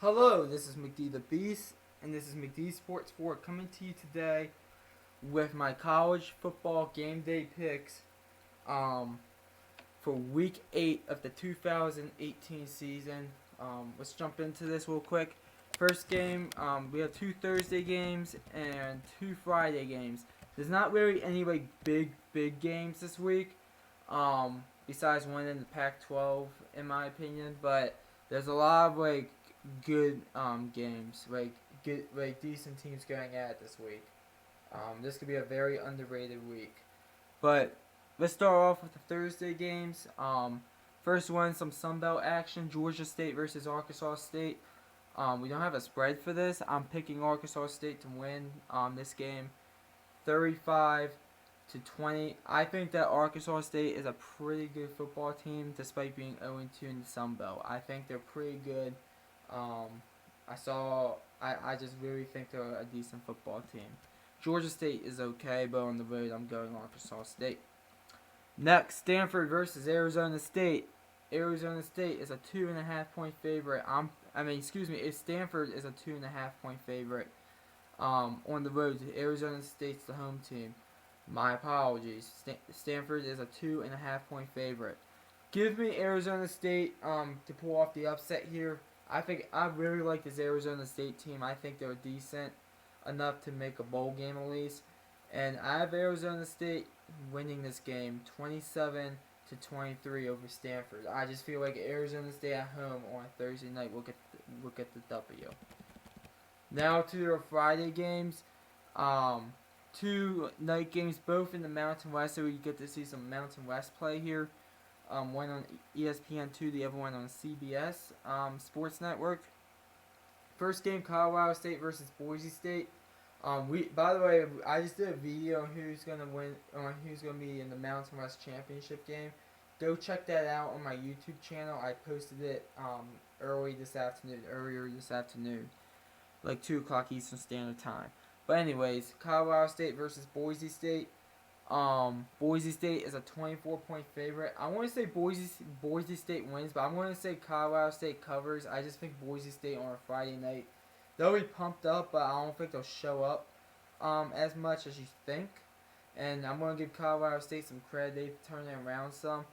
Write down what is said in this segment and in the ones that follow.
Hello, this is McD the Beast, and this is McD Sports 4 coming to you today with my college football game day picks for week 8 of the 2018 season. Let's jump into this real quick. First game, we have 2 Thursday games and 2 Friday games. There's not really any big games this week, besides one in the Pac-12 in my opinion, but there's a lot of good games, decent teams going at it this week. This could be a very underrated week. But let's start off with the Thursday games. First one, some Sun Belt action: Georgia State versus Arkansas State. We don't have a spread for this. I'm picking Arkansas State to win this game, 35-20. I think that Arkansas State is a pretty good football team, despite being 0-2 in the Sun Belt. I think they're pretty good. I just really think they're a decent football team. Georgia State is okay, but on the road, I'm going Arkansas State. Next, Stanford versus Arizona State. Arizona State is a 2.5-point favorite. Stanford is a 2.5-point favorite. On the road, Arizona State's the home team. My apologies. Stanford is a 2.5-point favorite. Give me Arizona State to pull off the upset here. I really like this Arizona State team. I think they're decent enough to make a bowl game at least. And I have Arizona State winning this game 27-23 over Stanford. I just feel like Arizona State at home on Thursday night will get the W. Now to the Friday games. 2 night games, both in the Mountain West, so we get to see some Mountain West play here. One on ESPN2, the other one on CBS Sports Network. First game, Colorado State versus Boise State. By the way, I just did a video on who's gonna win, on who's gonna be in the Mountain West Championship game. Go check that out on my YouTube channel. I posted it earlier this afternoon, like 2 o'clock Eastern Standard Time. But anyways, Colorado State versus Boise State. Boise State is a 24-point favorite. I want to say Boise State wins, but I'm going to say Colorado State covers. I just think Boise State on a Friday night, they'll be pumped up, but I don't think they'll show up as much as you think. And I'm going to give Colorado State some credit. They've turned it around some.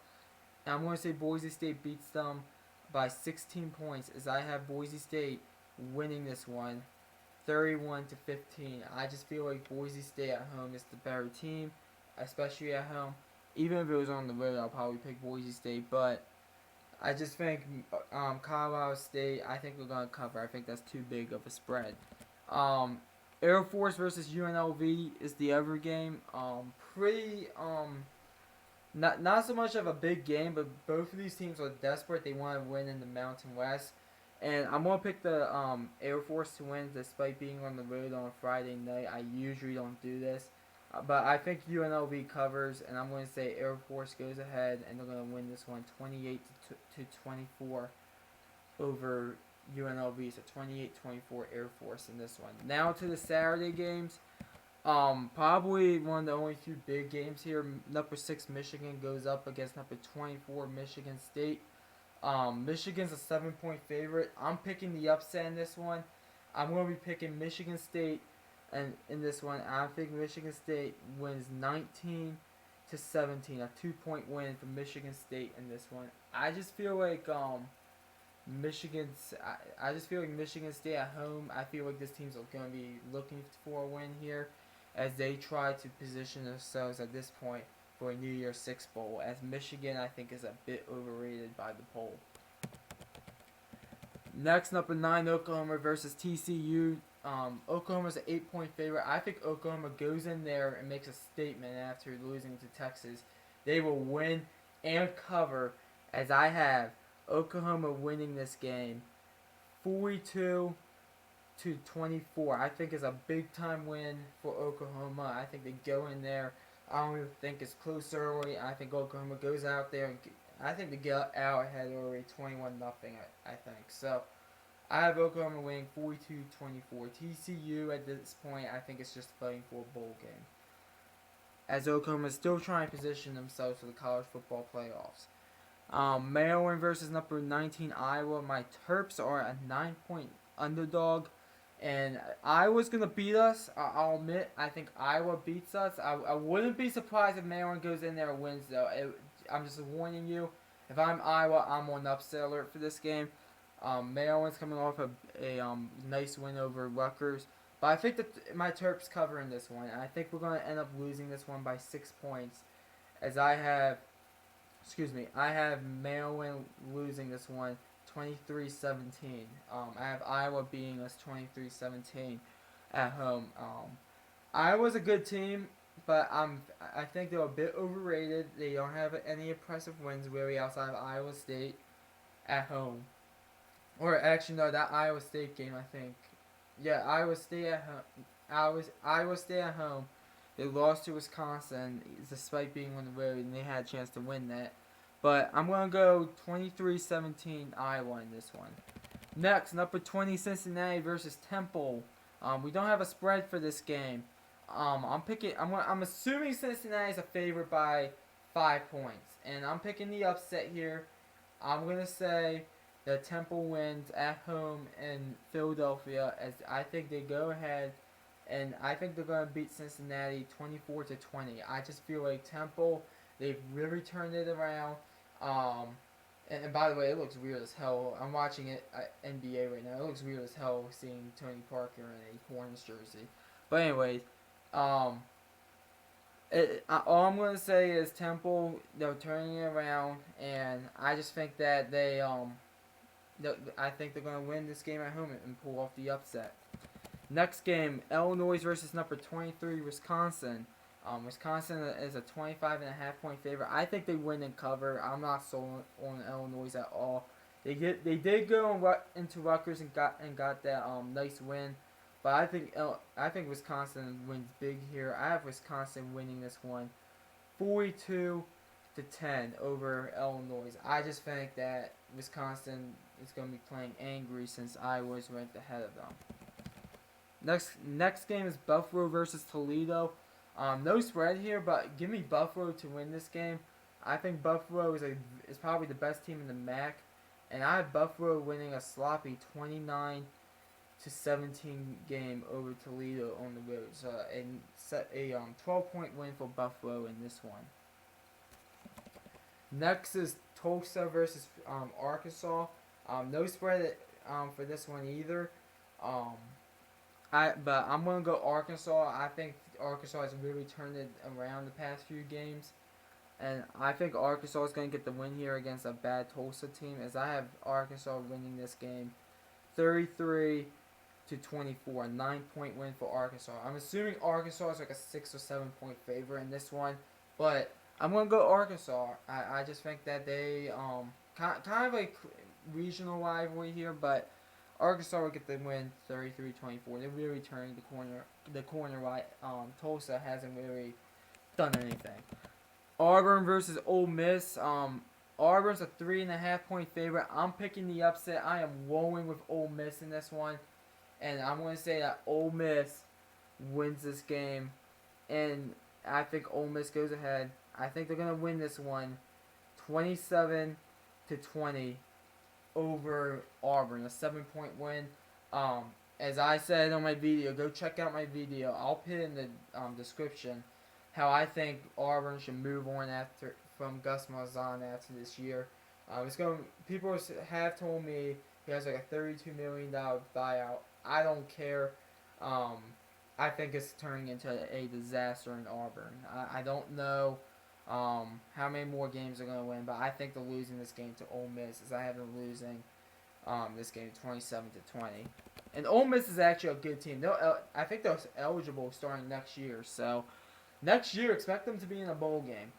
And I'm going to say Boise State beats them by 16 points, as I have Boise State winning this one 31-15. I just feel like Boise State at home is the better team, especially at home. Even if it was on the road, I'll probably pick Boise State, but I just think Colorado State, I think we're going to cover. I think that's too big of a spread. Air Force versus UNLV is the other game. Not so much of a big game, but both of these teams are desperate. They want to win in the Mountain West. And I'm going to pick the Air Force to win despite being on the road on a Friday night. I usually don't do this. But I think UNLV covers, and I'm going to say Air Force goes ahead, and they're going to win this one 28-24 over UNLV. So 28-24 Air Force in this one. Now to the Saturday games. Probably one of the only 2 big games here. Number 6 Michigan goes up against number 24 Michigan State. Michigan's a 7-point favorite. I'm picking the upset in this one. I'm going to be picking Michigan State, and in this one, I think Michigan State wins 19-17, a 2-point win for Michigan State in this one. I just feel like Michigan State at home. I feel like this team's going to be looking for a win here, as they try to position themselves at this point for a New Year's Six Bowl, as Michigan, I think, is a bit overrated by the poll. Next, number 9, Oklahoma versus TCU. Oklahoma's an 8-point favorite. I think Oklahoma goes in there and makes a statement after losing to Texas. They will win and cover, as I have Oklahoma winning this game 42-24. I think is a big-time win for Oklahoma. I think they go in there. I don't even think it's close early. I think Oklahoma goes out there, and I think they get out ahead early, 21-0, I think. So, I have Oklahoma winning 42-24. TCU, at this point, I think it's just fighting for a bowl game, as Oklahoma is still trying to position themselves for the college football playoffs. Maryland versus number 19 Iowa. My Terps are a 9-point underdog. And Iowa's going to beat us. I'll admit, I think Iowa beats us. I wouldn't be surprised if Maryland goes in there and wins, though. I'm just warning you. If I'm Iowa, I'm on upset alert for this game. Maryland's coming off a nice win over Rutgers. But I think that my Terps cover in this one. And I think we're going to end up losing this one by 6 points. As I have Maryland losing this one 23-17. I have Iowa beating us 23-17 at home. Iowa's a good team, but I think they're a bit overrated. They don't have any impressive wins really outside of Iowa State at home. Or actually, no, that Iowa State game, I think. Yeah, Iowa State at home. Iowa State at home. They lost to Wisconsin despite being on the road, and they had a chance to win that. But I'm going to go 23-17 Iowa in this one. Next, number 20 Cincinnati versus Temple. We don't have a spread for this game. I'm assuming Cincinnati is a favorite by 5 points, and I'm picking the upset here. I'm going to say that Temple wins at home in Philadelphia, as I think they go ahead, and I think they're going to beat Cincinnati 24-20. I just feel like Temple, they've really turned it around. And by the way, it looks weird as hell. I'm watching it NBA right now. It looks weird as hell seeing Tony Parker in a Hornets jersey. But anyways, all I'm going to say is Temple, they're turning it around, and I just think that I think they're going to win this game at home and pull off the upset. Next game, Illinois versus number 23 Wisconsin. Wisconsin is a 25.5 point favorite. I think they win and cover. I'm not sold on Illinois at all. They did go into Rutgers and got that nice win, but I think Wisconsin wins big here. I have Wisconsin winning this one, 42-10 over Illinois. I just think that Wisconsin is going to be playing angry since Iowa is ranked ahead of them. Next game is Buffalo versus Toledo. No spread here, but give me Buffalo to win this game. I think Buffalo is probably the best team in the MAC, and I have Buffalo winning a sloppy 29-17 game over Toledo on the road. So a 12-point win for Buffalo in this one. Next is Tulsa versus Arkansas. No spread for this one either. But I'm going to go Arkansas. I think Arkansas has really turned it around the past few games. And I think Arkansas is going to get the win here against a bad Tulsa team, as I have Arkansas winning this game 33-24. 9-point win for Arkansas. I'm assuming Arkansas is like a 6 or 7 point favorite in this one. But I'm going to go Arkansas. I just think that they, kind of like regional rivalry here, but Arkansas will get the win 33-24. They're really turning the corner right. Tulsa hasn't really done anything. Auburn versus Ole Miss. Auburn's a 3.5 point favorite. I'm picking the upset. I am rolling with Ole Miss in this one. And I'm going to say that Ole Miss wins this game. And I think Ole Miss goes ahead. I think they're going to win this one 27-20 over Auburn, a 7-point win. As I said on my video, go check out my video. I'll put it in the description how I think Auburn should move on from Gus Malzahn after this year. People have told me he has like a $32 million buyout. I don't care. I think it's turning into a disaster in Auburn. I don't know how many more games they're going to win, but I think they're losing this game to Ole Miss, as I have them losing this game 27-20. And Ole Miss is actually a good team. I think they're eligible starting next year. So next year, expect them to be in a bowl game.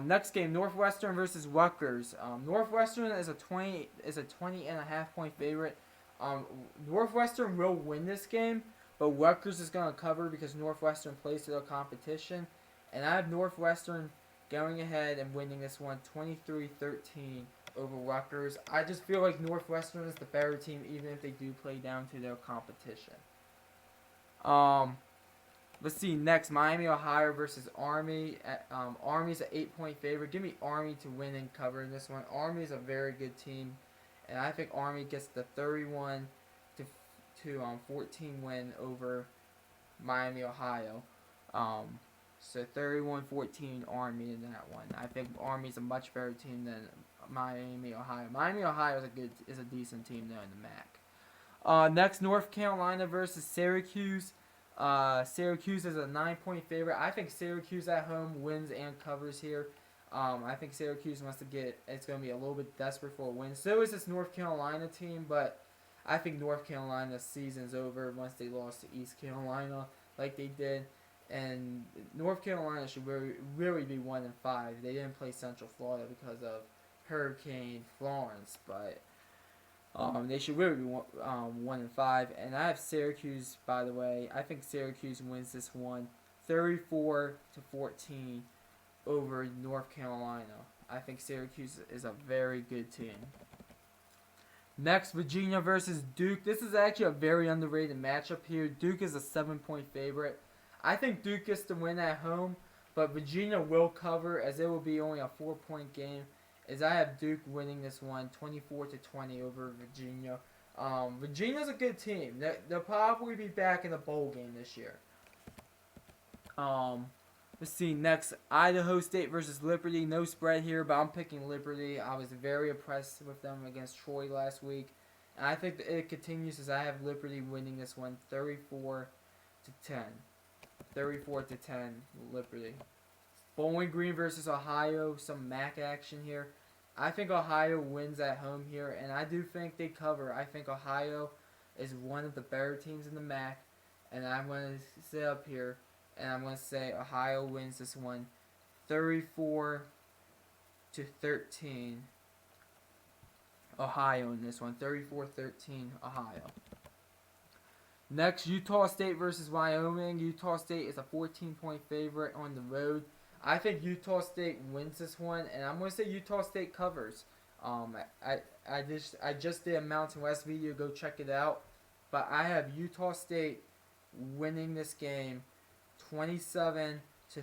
Next game, Northwestern versus Rutgers. Northwestern is a 20.5 point favorite. Northwestern will win this game, but Rutgers is going to cover because Northwestern plays to their competition. And I have Northwestern going ahead and winning this one 23-13 over Rutgers. I just feel like Northwestern is the better team, even if they do play down to their competition. Let's see next, Miami, Ohio versus Army. Army's an 8-point favorite. Give me Army to win and cover in this one. Army is a very good team, and I think Army gets the 31-27 to 14 win over Miami, Ohio. So 31-14 Army in that one. I think Army's a much better team than Miami, Ohio. Miami, Ohio is a decent team though in the MAC. Next, North Carolina versus Syracuse. Syracuse is a 9-point favorite. I think Syracuse at home wins and covers here. I think Syracuse wants to it's going to be a little bit desperate for a win. So is this North Carolina team, but I think North Carolina's season's over once they lost to East Carolina like they did. And North Carolina should really be 1-5. They didn't play Central Florida because of Hurricane Florence, but they should really be 1-5. And I have Syracuse, by the way. I think Syracuse wins this one, 34-14 over North Carolina. I think Syracuse is a very good team. Next, Virginia versus Duke. This is actually a very underrated matchup here. Duke is a 7-point favorite. I think Duke gets the win at home, but Virginia will cover as it will be only a 4-point game. As I have Duke winning this one, 24-20 over Virginia. Virginia's a good team. They'll probably be back in the bowl game this year. Let's see, next, Idaho State versus Liberty. No spread here, but I'm picking Liberty. I was very impressed with them against Troy last week. And I think that it continues as I have Liberty winning this one 34-10. 34-10, Liberty. Bowling Green versus Ohio, some MAC action here. I think Ohio wins at home here, and I do think they cover. I think Ohio is one of the better teams in the MAC, and I'm going to sit up here. And I'm going to say Ohio wins this one 34-13. Ohio in this one. 34-13 Ohio. Next, Utah State versus Wyoming. Utah State is a 14-point favorite on the road. I think Utah State wins this one, and I'm going to say Utah State covers. I just did a Mountain West video. Go check it out. But I have Utah State winning this game 27 to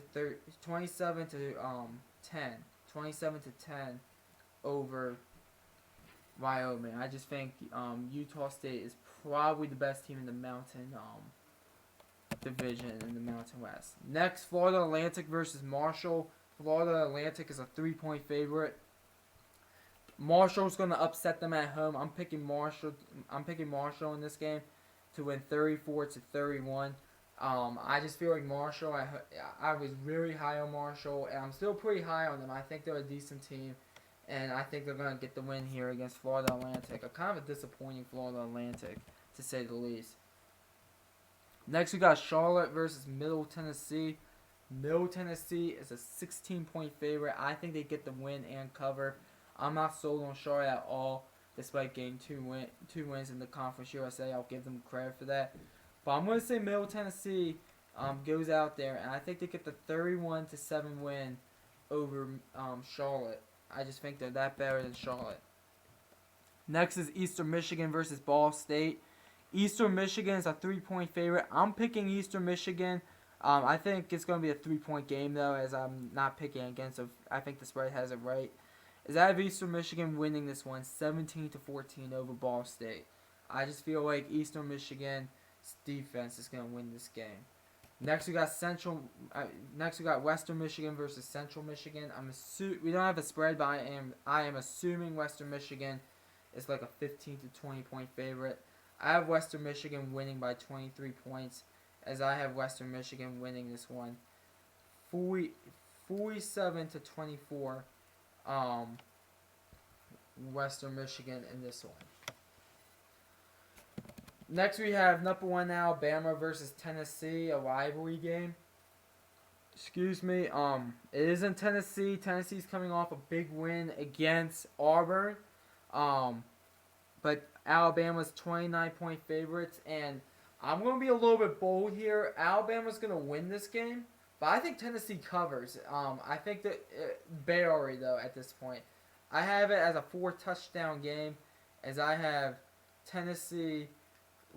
10 over Wyoming. I just think Utah State is probably the best team in the Mountain division in the Mountain West. Next, Florida Atlantic versus Marshall. Florida Atlantic is a 3-point favorite. Marshall's going to upset them at home. I'm picking Marshall in this game to win 34-31. I just feel like Marshall, I was really high on Marshall, and I'm still pretty high on them. I think they're a decent team, and I think they're going to get the win here against Florida Atlantic. A kind of a disappointing Florida Atlantic, to say the least. Next, we got Charlotte versus Middle Tennessee. Middle Tennessee is a 16-point favorite. I think they get the win and cover. I'm not sold on Charlotte at all, despite getting two wins in the Conference USA. I'll give them credit for that. But I'm going to say Middle Tennessee goes out there, and I think they get the 31-7 win over Charlotte. I just think they're that better than Charlotte. Next is Eastern Michigan versus Ball State. Eastern Michigan is a 3-point favorite. I'm picking Eastern Michigan. I think it's going to be a 3-point game, though, as I'm not picking against it. I think the spread has it right. As I have Eastern Michigan winning this one 17-14 over Ball State. I just feel like Eastern Michigan's defense is going to win this game. Next we got Western Michigan versus Central Michigan. We don't have a spread, but I am assuming Western Michigan is like a 15 to 20 point favorite. I have Western Michigan winning by 23 points, as I have Western Michigan winning this one 47 to 24. Western Michigan in this one. Next we have number 1 Alabama versus Tennessee, a rivalry game. Excuse me. It is in Tennessee. Tennessee's coming off a big win against Auburn. But Alabama's 29-point favorites, and I'm going to be a little bit bold here. Alabama's going to win this game, but I think Tennessee covers. I think that barely, though, at this point. I have it as a 4-touchdown game, as I have Tennessee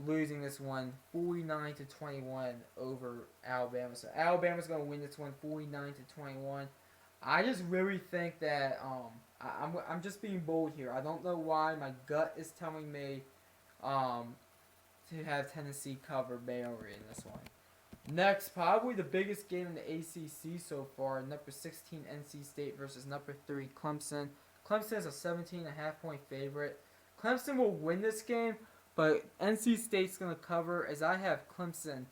losing this one 49 to 21 over Alabama. So Alabama's going to win this one 49 to 21. I just really think that I'm just being bold here. I don't know why my gut is telling me to have Tennessee cover Baylor in this one. Next, probably the biggest game in the ACC so far, number 16 NC State versus number 3 Clemson. Clemson is a 17.5-point favorite. Clemson will win this game, but NC State's going to cover as I have Clemson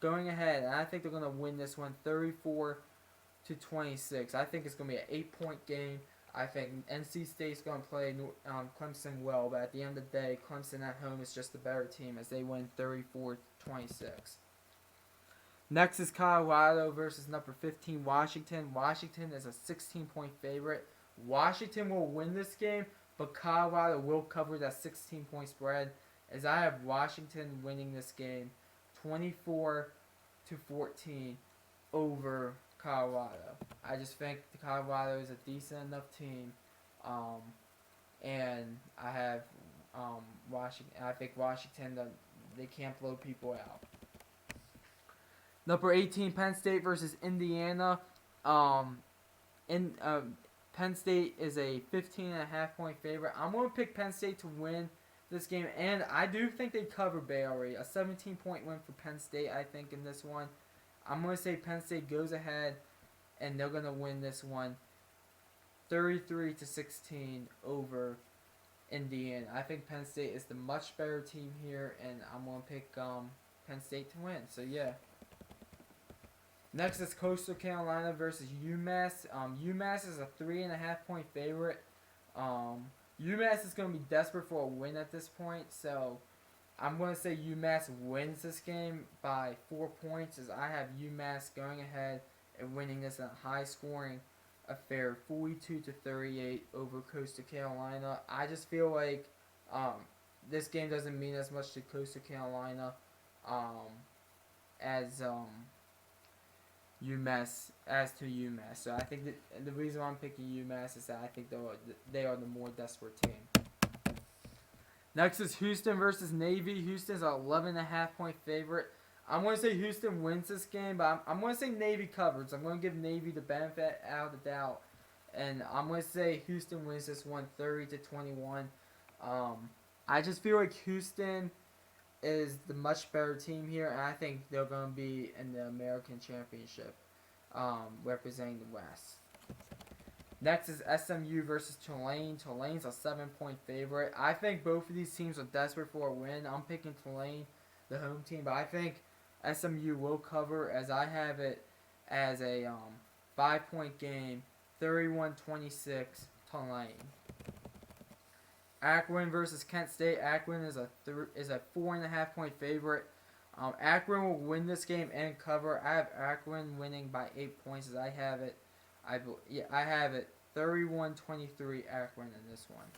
going ahead, and I think they're going to win this one 34-26. I think it's going to be an 8-point game. I think NC State's going to play Clemson well, but at the end of the day, Clemson at home is just the better team as they win 34-26. Next is Colorado versus number 15 Washington. Washington is a 16-point favorite. Washington will win this game, but Colorado will cover that 16-point spread as I have Washington winning this game 24-14 over Colorado. I just think Colorado is a decent enough team, and I have Washington. I think Washington, they can't blow people out. Number 18, Penn State versus Indiana. Penn State is a 15.5-point favorite. I'm going to pick Penn State to win this game, and I do think they cover Baylor. A 17-point win for Penn State, I think, in this one. I'm going to say Penn State goes ahead, and they're going to win this one 33-16 over Indiana. I think Penn State is the much better team here, and I'm going to pick Penn State to win. So, yeah. Next is Coastal Carolina versus UMass. UMass is a 3.5-point favorite. UMass is going to be desperate for a win at this point, so I'm going to say UMass wins this game by 4 points as I have UMass going ahead and winning this in a high-scoring affair, 42-38 over Coastal Carolina. I just feel like this game doesn't mean as much to Coastal Carolina as UMass So I think that the reason why I'm picking UMass is that I think they are the more desperate team. Next is Houston versus Navy. Houston's an 11.5-point favorite. I'm going to say Houston wins this game, but I'm going to say Navy covers. I'm going to give Navy the benefit out of the doubt, and I'm going to say Houston wins this one 30-21. I just feel like Houston is the much better team here, and I think they're going to be in the American Championship representing the West. Next is SMU versus Tulane. Tulane's a 7-point favorite. I think both of these teams are desperate for a win. I'm picking Tulane, the home team, but I think SMU will cover as I have it as a 5-point game, 31-26 Tulane. Akron versus Kent State. Akron is a 4.5-point favorite. Akron will win this game and cover. I have Akron winning by 8 points as I have it. I have it 31-23 Akron in this one.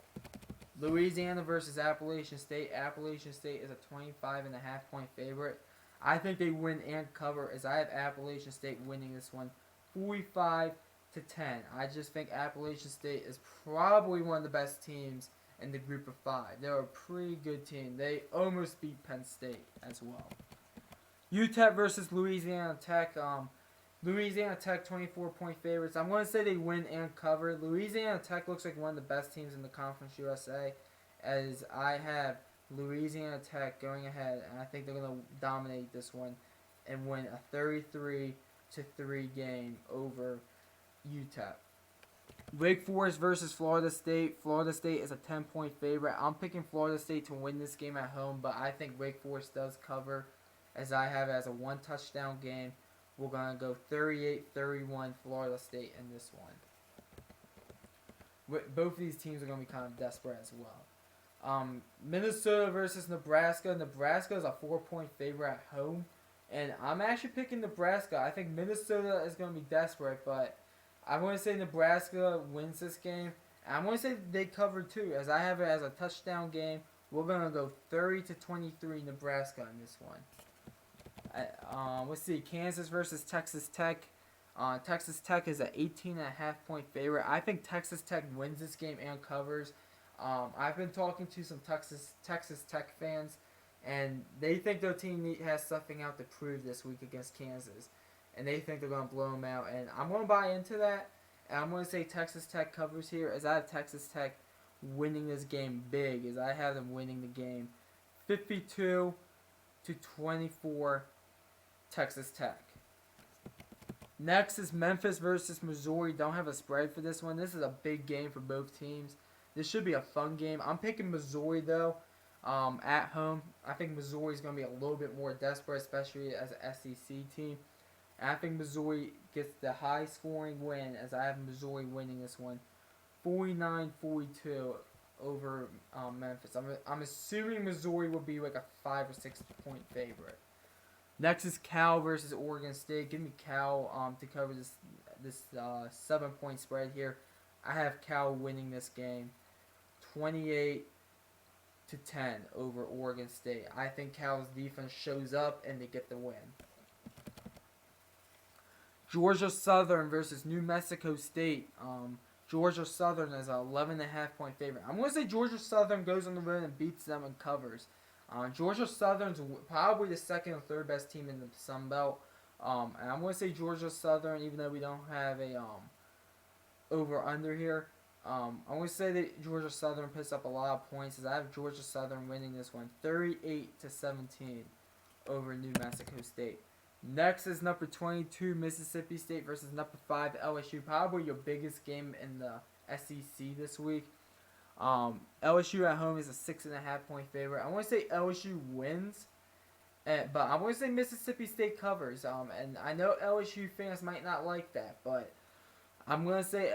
Louisiana versus Appalachian State. Appalachian State is a 25.5-point favorite. I think they win and cover as I have Appalachian State winning this one 45-10. I just think Appalachian State is probably one of the best teams in the group of 5. They're a pretty good team. They almost beat Penn State as well. UTEP versus Louisiana Tech. Louisiana Tech 24-point favorites. I'm going to say they win and cover. Louisiana Tech looks like one of the best teams in the Conference USA as I have Louisiana Tech going ahead, and I think they're going to dominate this one and win a 33-3 game over UTEP. Wake Forest versus Florida State. Florida State is a 10-point favorite. I'm picking Florida State to win this game at home, but I think Wake Forest does cover as I have it as a 1-touchdown game. We're going to go 38-31 Florida State in this one. Both of these teams are going to be kind of desperate as well. Minnesota versus Nebraska. Nebraska is a 4-point favorite at home, and I'm actually picking Nebraska. I think Minnesota is going to be desperate, but I'm going to say Nebraska wins this game. And I'm going to say they cover too, as I have it as a touchdown game. We're going to go 30-23 Nebraska in this one. Let's see, Kansas versus Texas Tech. Texas Tech is an 18.5-point favorite. I think Texas Tech wins this game and covers. I've been talking to some Texas Tech fans, and they think their team has something out to prove this week against Kansas, and they think they're going to blow them out. And I'm going to buy into that, and I'm going to say Texas Tech covers here, as I have Texas Tech winning this game big, as I have them winning the game 52-41 to 24 Texas Tech. Next is Memphis versus Missouri. Don't have a spread for this one. This is a big game for both teams. This should be a fun game. I'm picking Missouri though. At home, I think Missouri is going to be a little bit more desperate, especially as an SEC team. And I think Missouri gets the high scoring win, as I have Missouri winning this one 49-42 over Memphis. I'm assuming Missouri will be like a 5 or 6 point favorite. Next is Cal versus Oregon State. Give me Cal to cover this 7 point spread here. I have Cal winning this game 28-10 over Oregon State. I think Cal's defense shows up and they get the win. Georgia Southern versus New Mexico State. Georgia Southern is an 11.5 point favorite. I'm going to say Georgia Southern goes on the road and beats them and covers. Georgia Southern's probably the second or third best team in the Sun Belt. And I'm going to say Georgia Southern, even though we don't have a over-under here. I'm going to say that Georgia Southern puts up a lot of points, as I have Georgia Southern winning this one 38-17 over New Mexico State. Next is number 22 Mississippi State versus number 5 LSU. Probably your biggest game in the SEC this week. LSU at home is a 6.5 point favorite. I want to say LSU wins, but I want to say Mississippi State covers. And I know LSU fans might not like that, but I'm going to say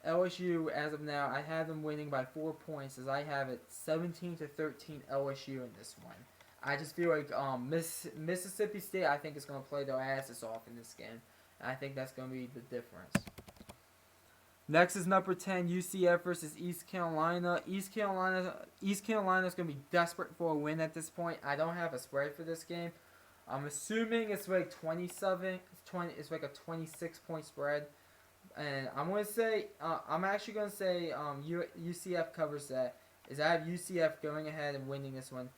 LSU as of now. I have them winning by 4 points, as I have it 17-13 LSU in this one. I just feel like Mississippi State, I think, is going to play their asses off in this game. And I think that's going to be the difference. Next is number 10, UCF versus East Carolina. East Carolina is going to be desperate for a win at this point. I don't have a spread for this game. I'm assuming it's like 27, it's like a 26 point spread. And I'm actually going to say UCF covers that. Is I have UCF going ahead and winning this one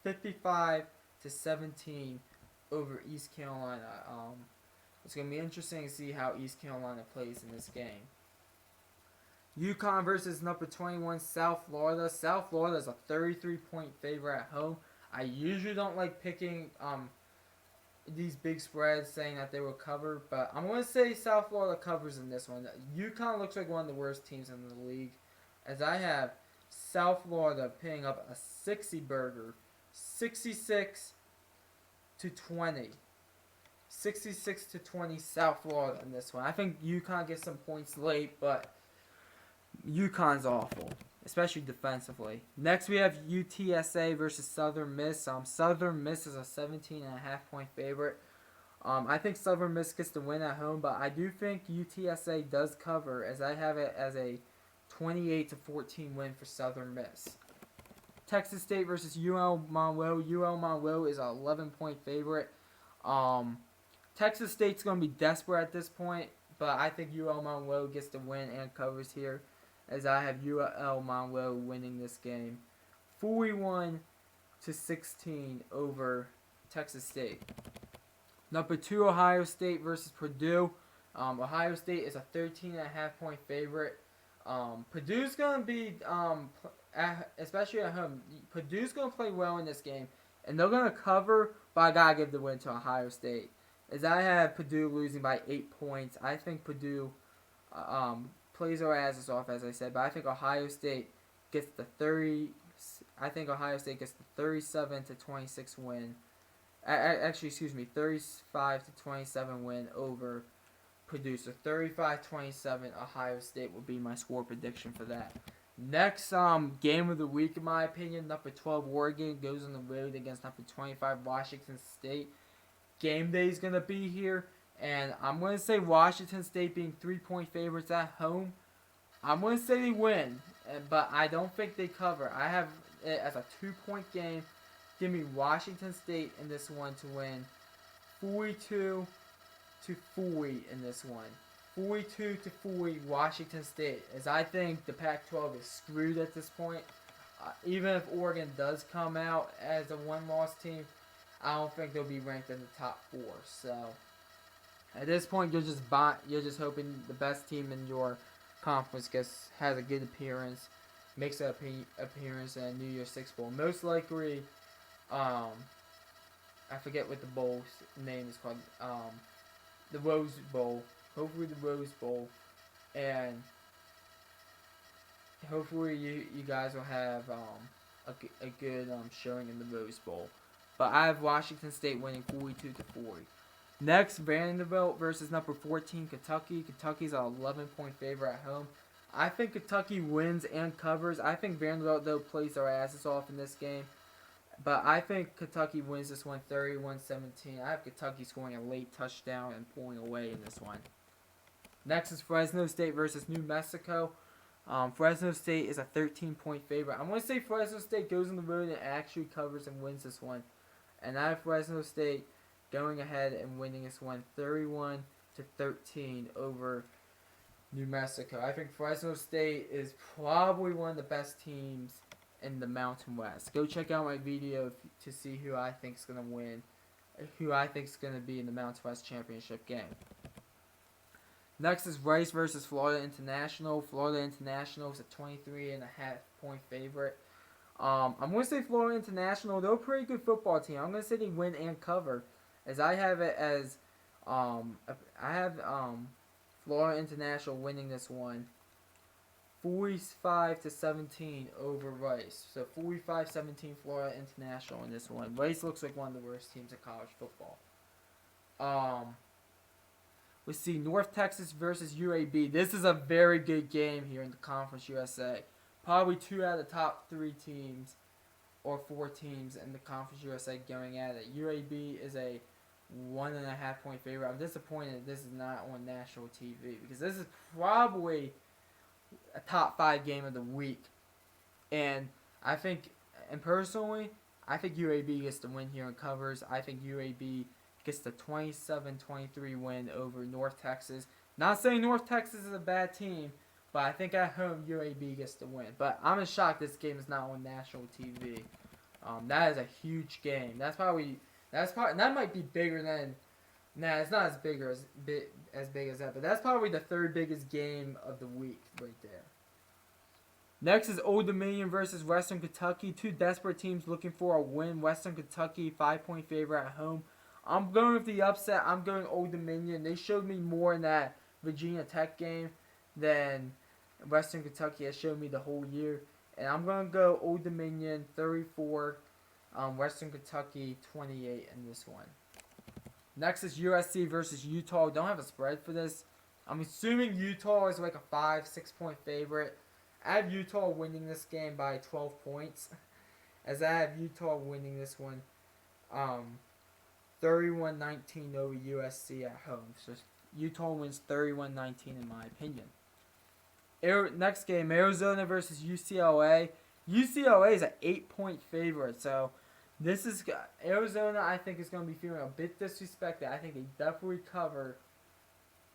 55-17 over East Carolina. It's going to be interesting to see how East Carolina plays in this game. UConn versus number 21 South Florida. South Florida is a 33 point favorite at home. I usually don't like picking these big spreads, saying that they will cover, but I'm going to say South Florida covers in this one. UConn looks like one of the worst teams in the league, as I have South Florida picking up a 60-burger, 66-20. 66-20 South Florida in this one. I think UConn gets some points late, but UConn's awful, especially defensively. Next, we have UTSA versus Southern Miss. Southern Miss is a 17.5 point favorite. I think Southern Miss gets the win at home, but I do think UTSA does cover, as I have it as a 28-14 win for Southern Miss. Texas State versus UL Monroe. UL Monroe is an 11 point favorite. Texas State's going to be desperate at this point, but I think UL Monroe gets the win and covers here, as I have UL Monroe winning this game 41-16 over Texas State. Number 2, Ohio State versus Purdue. Ohio State is a 13.5 point favorite. Purdue's going to be, especially at home, Purdue's going to play well in this game, and they're going to cover, but I got to give the win to Ohio State, as I have Purdue losing by 8 points. I think Purdue plays their asses off, as I said, but I think Ohio State gets the 37-26 win. 35-27 win over Purdue. So 35-27 Ohio State will be my score prediction for that. Next game of the week, in my opinion, number 12 Oregon goes on the road against number 25 Washington State. Game day is going to be here, and I'm going to say Washington State being 3 point favorites at home. I'm going to say they win, but I don't think they cover. I have it as a 2 point game. Give me Washington State in this one to win 42-40 in this one. 42-40 Washington State, as I think the Pac-12 is screwed at this point. Even if Oregon does come out as a one-loss team, I don't think they'll be ranked in the top 4. So at this point, you're just hoping the best team in your conference has a good appearance, makes an appearance in a New Year's Six Bowl. Most likely, I forget what the bowl name is called. The Rose Bowl. Hopefully the Rose Bowl, and hopefully you guys will have a good showing in the Rose Bowl. But I have Washington State winning 42-40. Next, Vanderbilt versus number 14 Kentucky. Kentucky's an 11-point favorite at home. I think Kentucky wins and covers. I think Vanderbilt, though, plays their asses off in this game. But I think Kentucky wins this one 31-17. I have Kentucky scoring a late touchdown and pulling away in this one. Next is Fresno State versus New Mexico. Fresno State is a 13-point favorite. I'm going to say Fresno State goes on the road and actually covers and wins this one. And I have Fresno State going ahead and winning this one 31-13 over New Mexico. I think Fresno State is probably one of the best teams in the Mountain West. Go check out my video to see who I think is going to win, who I think is going to be in the Mountain West Championship game. Next is Rice versus Florida International. Florida International is a 23.5-point favorite. I'm going to say Florida International. They're a pretty good football team. I'm going to say they win and cover, as I have it as Florida International winning this one 45-17 over Rice. So 45-17 Florida International in this one. Rice looks like one of the worst teams in college football. Let's see, North Texas versus UAB. This is a very good game here in the Conference USA. Probably 2 out of the top 3 teams or 4 teams in the Conference USA going at it. UAB is a 1.5-point favorite. I'm disappointed that this is not on national TV because this is probably a top 5 game of the week. And I think, and personally, I think UAB gets the win here and covers. I think UAB gets the 27-23 win over North Texas. Not saying North Texas is a bad team, but I think at home UAB gets the win. But I'm just shocked this game is not on national TV. That is a huge game. That might be bigger than. Nah, it's not as big as that. But that's probably the 3rd biggest game of the week right there. Next is Old Dominion versus Western Kentucky. 2 desperate teams looking for a win. Western Kentucky 5-point favorite at home. I'm going with the upset. I'm going Old Dominion. They showed me more in that Virginia Tech game than Western Kentucky has shown me the whole year. And I'm going to go Old Dominion 34, Western Kentucky 28 in this one. Next is USC versus Utah. Don't have a spread for this. I'm assuming Utah is like a 5-6 point favorite. I have Utah winning this game by 12 points. As I have Utah winning this one 31-19 over USC at home. So Utah wins 31-19 in my opinion. Next game, Arizona versus UCLA. UCLA is an 8-point favorite. So this is Arizona. I think is going to be feeling a bit disrespected. I think they definitely cover,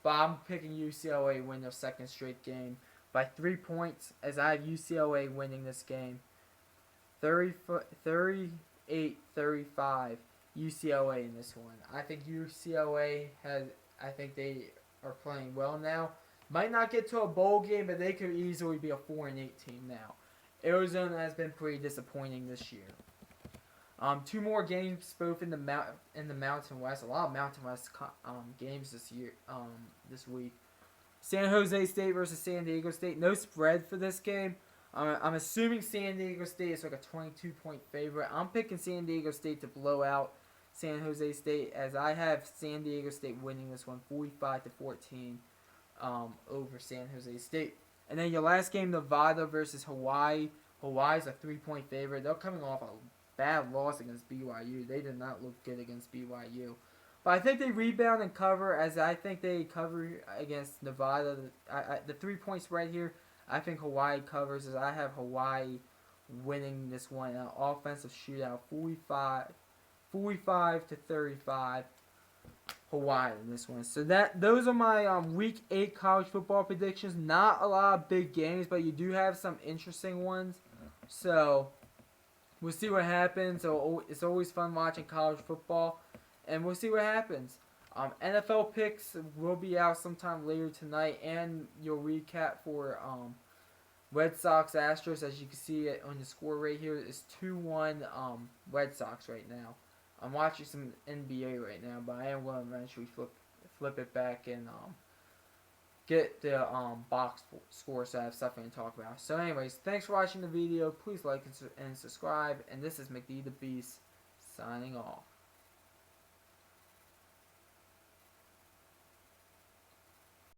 but I'm picking UCLA win their 2nd straight game by 3 points. As I have UCLA winning this game, 38-35 UCLA in this one. I think UCLA I think they are playing well now. Might not get to a bowl game, but they could easily be a 4-8 team now. Arizona has been pretty disappointing this year. 2 more games, both in the Mountain West. A lot of Mountain West games this week. San Jose State versus San Diego State. No spread for this game. I'm assuming San Diego State is like a 22-point favorite. I'm picking San Diego State to blow out San Jose State, as I have San Diego State winning this one 45-14 over San Jose State. And then your last game, Nevada versus Hawaii. Hawaii's a 3-point favorite. They're coming off a bad loss against BYU. They did not look good against BYU. But I think they rebound and cover, as I think they cover against Nevada. The 3-point spread here, I think Hawaii covers, as I have Hawaii winning this one. An offensive shootout, 45-35. Hawaii in this one. So those are my Week 8 college football predictions. Not a lot of big games, but you do have some interesting ones. So we'll see what happens. So it's always fun watching college football, and we'll see what happens. NFL picks will be out sometime later tonight, and your recap for Red Sox Astros, as you can see it on the score right here, is 2-1 Red Sox right now. I'm watching some NBA right now, but I am going to eventually flip it back and get the box score, so I have something to talk about. So anyways, thanks for watching the video. Please like and subscribe. And this is McD the Beast signing off.